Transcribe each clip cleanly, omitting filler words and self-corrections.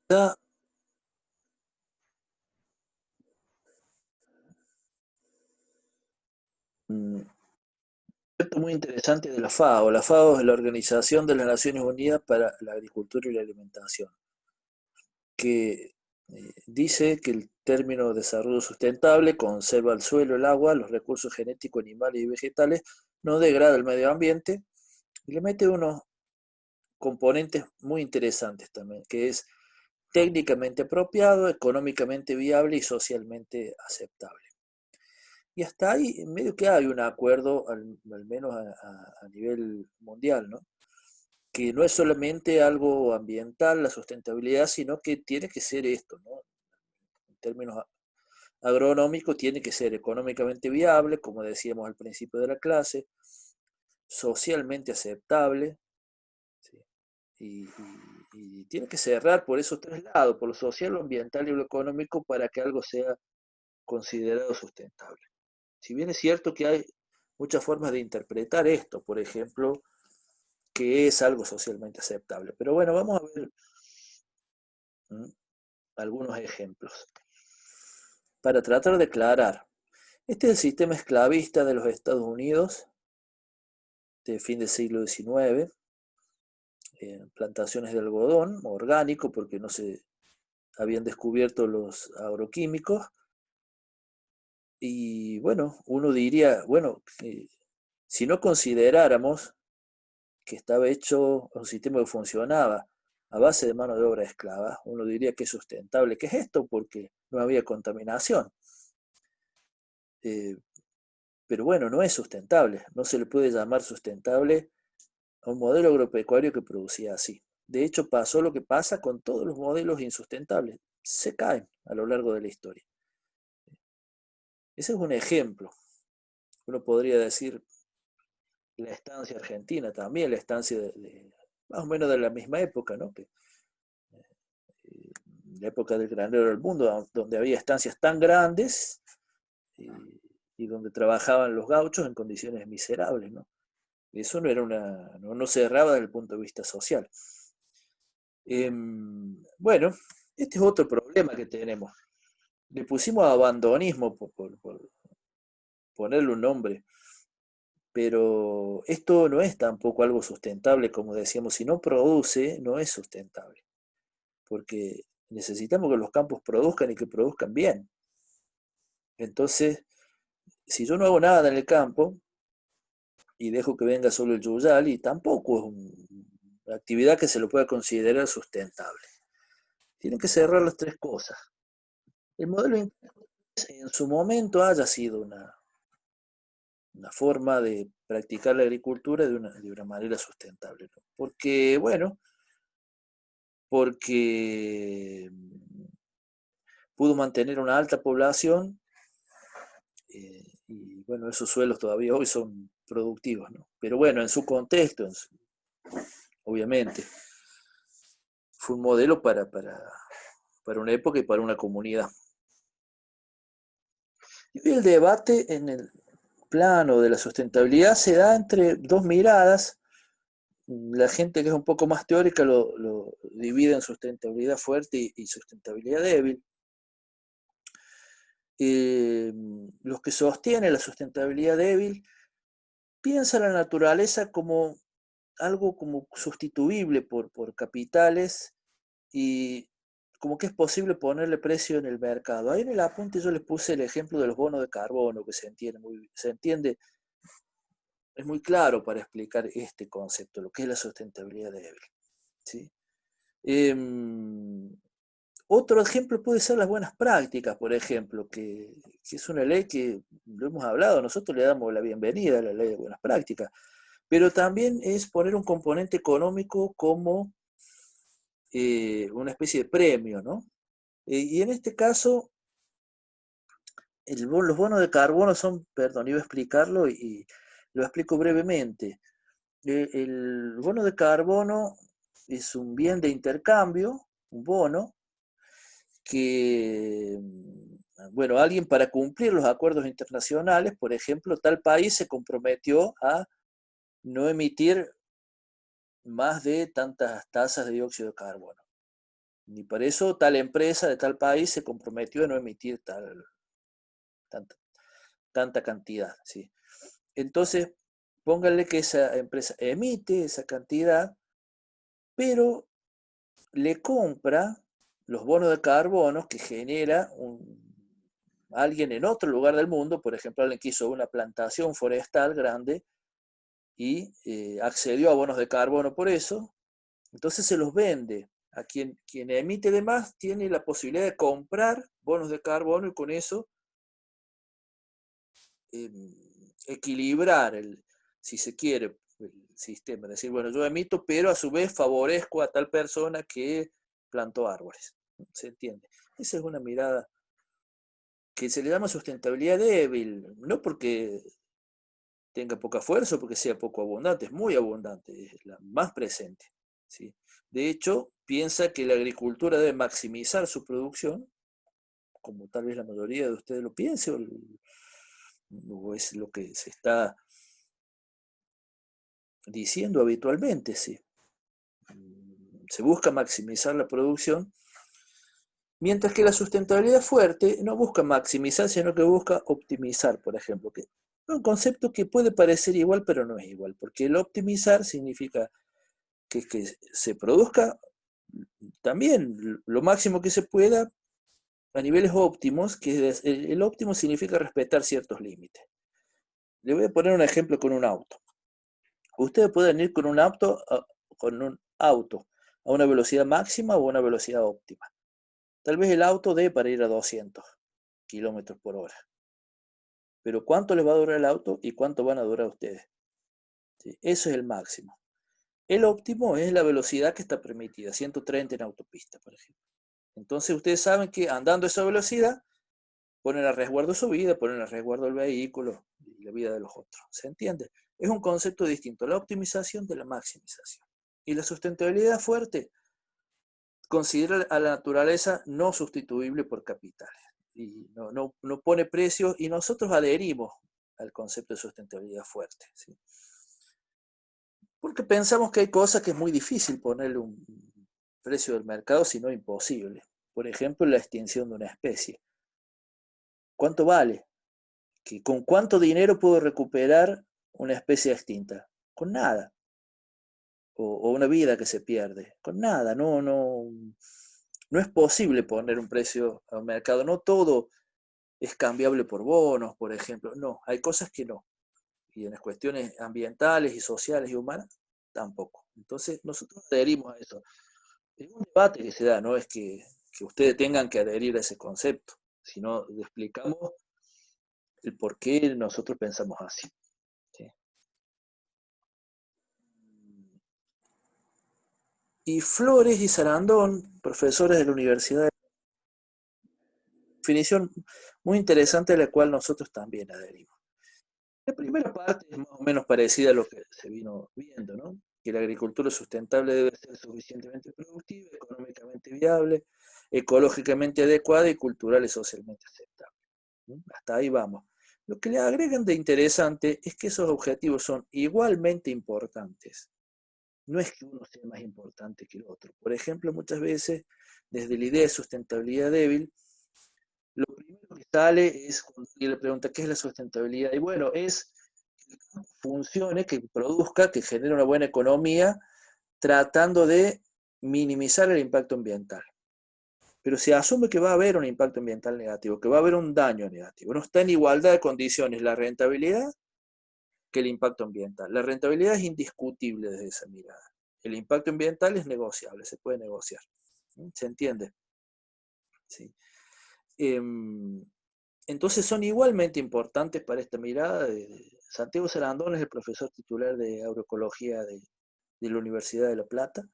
Ya, mm, Esto muy interesante de la FAO. La FAO es la Organización de las Naciones Unidas para la Agricultura y la Alimentación, que dice que el término desarrollo sustentable conserva el suelo, el agua, los recursos genéticos animales y vegetales, no degrada el medio ambiente y le mete unos componentes muy interesantes también, que es técnicamente apropiado, económicamente viable y socialmente aceptable. Y hasta ahí, en medio que hay un acuerdo, al menos a nivel mundial, ¿no? Que no es solamente algo ambiental, la sustentabilidad, sino que tiene que ser esto, ¿no? En términos agronómicos, tiene que ser económicamente viable, como decíamos al principio de la clase, socialmente aceptable, ¿sí? Y tiene que cerrar por esos tres lados, por lo social, lo ambiental y lo económico, para que algo sea considerado sustentable. Si bien es cierto que hay muchas formas de interpretar esto, por ejemplo, que es algo socialmente aceptable. Pero bueno, vamos a ver ¿m? Algunos ejemplos. Para tratar de aclarar, este es el sistema esclavista de los Estados Unidos de fin del siglo XIX, plantaciones de algodón orgánico porque no se habían descubierto los agroquímicos. Y bueno, uno diría, bueno, si no consideráramos que estaba hecho un sistema que funcionaba a base de mano de obra esclava, uno diría que es sustentable. ¿Qué es esto? Porque no había contaminación. Eh, pero bueno, no es sustentable. No se le puede llamar sustentable a un modelo agropecuario que producía así. De hecho, pasó lo que pasa con todos los modelos insustentables. Se caen a lo largo de la historia. Ese es un ejemplo. Uno podría decir la estancia argentina también, la estancia más o menos de la misma época, ¿no? Que la época del granero del mundo, donde había estancias tan grandes y, y donde trabajaban los gauchos en condiciones miserables, ¿no? Eso no era no cerraba desde el punto de vista social. Bueno, este es otro problema que tenemos. Le pusimos abandonismo por ponerle un nombre, pero esto no es tampoco algo sustentable, como decíamos, si no produce, no es sustentable, porque necesitamos que los campos produzcan y que produzcan bien. Entonces, si yo no hago nada en el campo y dejo que venga solo el yuyal, y tampoco es una actividad que se lo pueda considerar sustentable. Tienen que cerrar las tres cosas. El modelo en su momento haya sido una forma de practicar la agricultura de una manera sustentable, ¿no? Porque, bueno, porque pudo mantener una alta población y, bueno, esos suelos todavía hoy son productivos, ¿no? Pero bueno, en su contexto, obviamente, fue un modelo para una época y para una comunidad. Y hoy el debate en el plano de la sustentabilidad se da entre dos miradas. La gente que es un poco más teórica lo divide en sustentabilidad fuerte y sustentabilidad débil. Los que sostienen la sustentabilidad débil piensan la naturaleza como algo como sustituible por capitales y como que es posible ponerle precio en el mercado. Ahí en el apunte yo les puse el ejemplo de los bonos de carbono, que se entiende, es muy claro para explicar este concepto, lo que es la sustentabilidad débil. ¿Sí? Eh, Otro ejemplo puede ser las buenas prácticas, por ejemplo, que es una ley que lo hemos hablado, nosotros le damos la bienvenida a la ley de buenas prácticas, pero también es poner un componente económico como una especie de premio, ¿no? Y en este caso, los bonos de carbono son, perdón, iba a explicarlo y lo explico brevemente. El bono de carbono es un bien de intercambio, un bono, que, bueno, alguien para cumplir los acuerdos internacionales, por ejemplo, tal país se comprometió a no emitir más de tantas tasas de dióxido de carbono. Y por eso tal empresa de tal país se comprometió a no emitir tanta cantidad, ¿sí? Entonces, pónganle que esa empresa emite esa cantidad, pero le compra los bonos de carbono que genera alguien en otro lugar del mundo, por ejemplo, alguien que hizo una plantación forestal grande y accedió a bonos de carbono por eso, entonces se los vende. A quien emite de más tiene la posibilidad de comprar bonos de carbono y con eso equilibrar, si se quiere, el sistema. Decir, bueno, yo emito, pero a su vez favorezco a tal persona que plantó árboles. ¿Se entiende? Esa es una mirada que se le llama sustentabilidad débil, no porque tenga poca fuerza o porque sea poco abundante, es muy abundante, es la más presente, ¿sí? De hecho, piensa que la agricultura debe maximizar su producción, como tal vez la mayoría de ustedes lo piense, o es lo que se está diciendo habitualmente, sí. Se busca maximizar la producción, mientras que la sustentabilidad fuerte no busca maximizar, sino que busca optimizar, por ejemplo, que es un concepto que puede parecer igual, pero no es igual, porque el optimizar significa que se produzca también lo máximo que se pueda a niveles óptimos, que el óptimo significa respetar ciertos límites. Le voy a poner un ejemplo con un auto. Ustedes pueden ir con un auto a una velocidad máxima o a una velocidad óptima. Tal vez el auto dé para ir a 200 kilómetros por hora. Pero ¿cuánto les va a durar el auto y cuánto van a durar ustedes? ¿Sí? Eso es el máximo. El óptimo es la velocidad que está permitida, 130 en autopista, por ejemplo. Entonces ustedes saben que andando a esa velocidad ponen a resguardo su vida, ponen a resguardo el vehículo y la vida de los otros. ¿Se entiende? Es un concepto distinto, la optimización de la maximización. Y la sustentabilidad fuerte considera a la naturaleza no sustituible por capitales. Y no pone precios y nosotros adherimos al concepto de sustentabilidad fuerte, ¿sí? Porque pensamos que hay cosas que es muy difícil ponerle un precio del mercado, si no imposible. Por ejemplo, la extinción de una especie. ¿Cuánto vale? ¿Con cuánto dinero puedo recuperar una especie extinta? Con nada. O una vida que se pierde. Con nada. No es posible poner un precio al mercado. No todo es cambiable por bonos, por ejemplo. No, hay cosas que no. Y en las cuestiones ambientales y sociales y humanas, tampoco. Entonces, nosotros adherimos a eso. Es un debate que se da, no es que ustedes tengan que adherir a ese concepto, sino le explicamos el por qué nosotros pensamos así. ¿Sí? Y Flores y Sarandón, profesores de la universidad, definición muy interesante a la cual nosotros también adherimos. La primera parte es más o menos parecida a lo que se vino viendo, ¿no? Que la agricultura sustentable debe ser suficientemente productiva, económicamente viable, ecológicamente adecuada y cultural y socialmente aceptable. ¿No? Hasta ahí vamos. Lo que le agregan de interesante es que esos objetivos son igualmente importantes. No es que uno sea más importante que el otro. Por ejemplo, muchas veces, desde la idea de sustentabilidad débil, lo primero que sale es cuando alguien le pregunta qué es la sustentabilidad. Y bueno, es que el campo funcione, que produzca, que genere una buena economía, tratando de minimizar el impacto ambiental. Pero se asume que va a haber un impacto ambiental negativo, que va a haber un daño negativo. No está en igualdad de condiciones la rentabilidad que el impacto ambiental. La rentabilidad es indiscutible desde esa mirada. El impacto ambiental es negociable, se puede negociar. ¿Se entiende? Sí. Entonces son igualmente importantes para esta mirada. Santiago Sarandón es el profesor titular de agroecología de la Universidad de La Plata.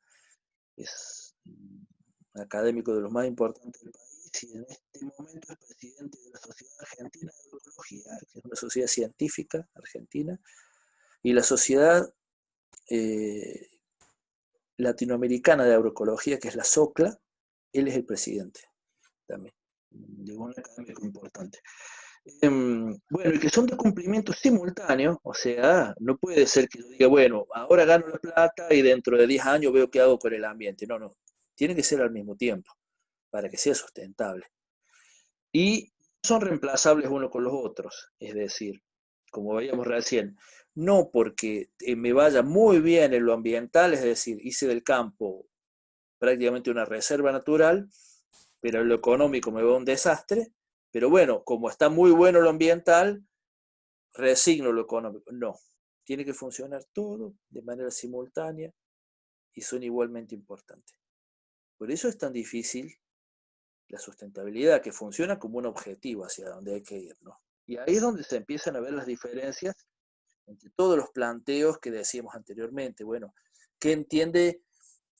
Es un académico de los más importantes del país y en este momento es presidente de la Sociedad Argentina de Agroecología, que es una sociedad científica argentina, y la Sociedad Latinoamericana de Agroecología, que es la SOCLA. Él es el presidente también, de un académico importante. Bueno, y que son de cumplimiento simultáneo, o sea, no puede ser que yo diga, bueno, ahora gano la plata y dentro de 10 años veo qué hago con el ambiente. No, tiene que ser al mismo tiempo para que sea sustentable. Y son reemplazables uno con los otros, es decir, como veíamos recién, no porque me vaya muy bien en lo ambiental, es decir, hice del campo prácticamente una reserva natural, pero en lo económico me va un desastre, pero bueno, como está muy bueno lo ambiental, resigno lo económico. No, tiene que funcionar todo de manera simultánea y son igualmente importantes. Por eso es tan difícil la sustentabilidad, que funciona como un objetivo hacia donde hay que ir, ¿no? Y ahí es donde se empiezan a ver las diferencias entre todos los planteos que decíamos anteriormente. Bueno, ¿qué entiende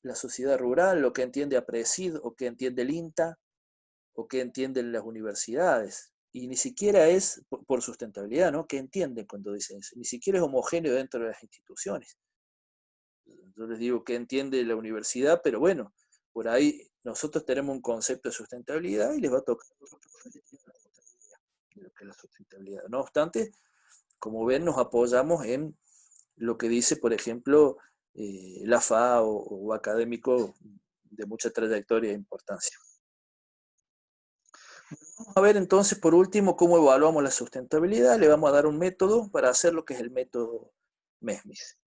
la sociedad rural, o qué entiende APRESID, o qué entiende el INTA, o qué entienden las universidades? Y ni siquiera es por sustentabilidad, ¿no? ¿Qué entienden cuando dicen eso? Ni siquiera es homogéneo dentro de las instituciones. Yo les digo qué entiende la universidad, pero bueno, por ahí nosotros tenemos un concepto de sustentabilidad y les va a tocar de lo que es la sustentabilidad. No obstante, como ven, nos apoyamos en lo que dice, por ejemplo, la FAO o académico de mucha trayectoria e importancia. Vamos a ver entonces, por último, cómo evaluamos la sustentabilidad. Le vamos a dar un método para hacer lo que es el método MESMIS.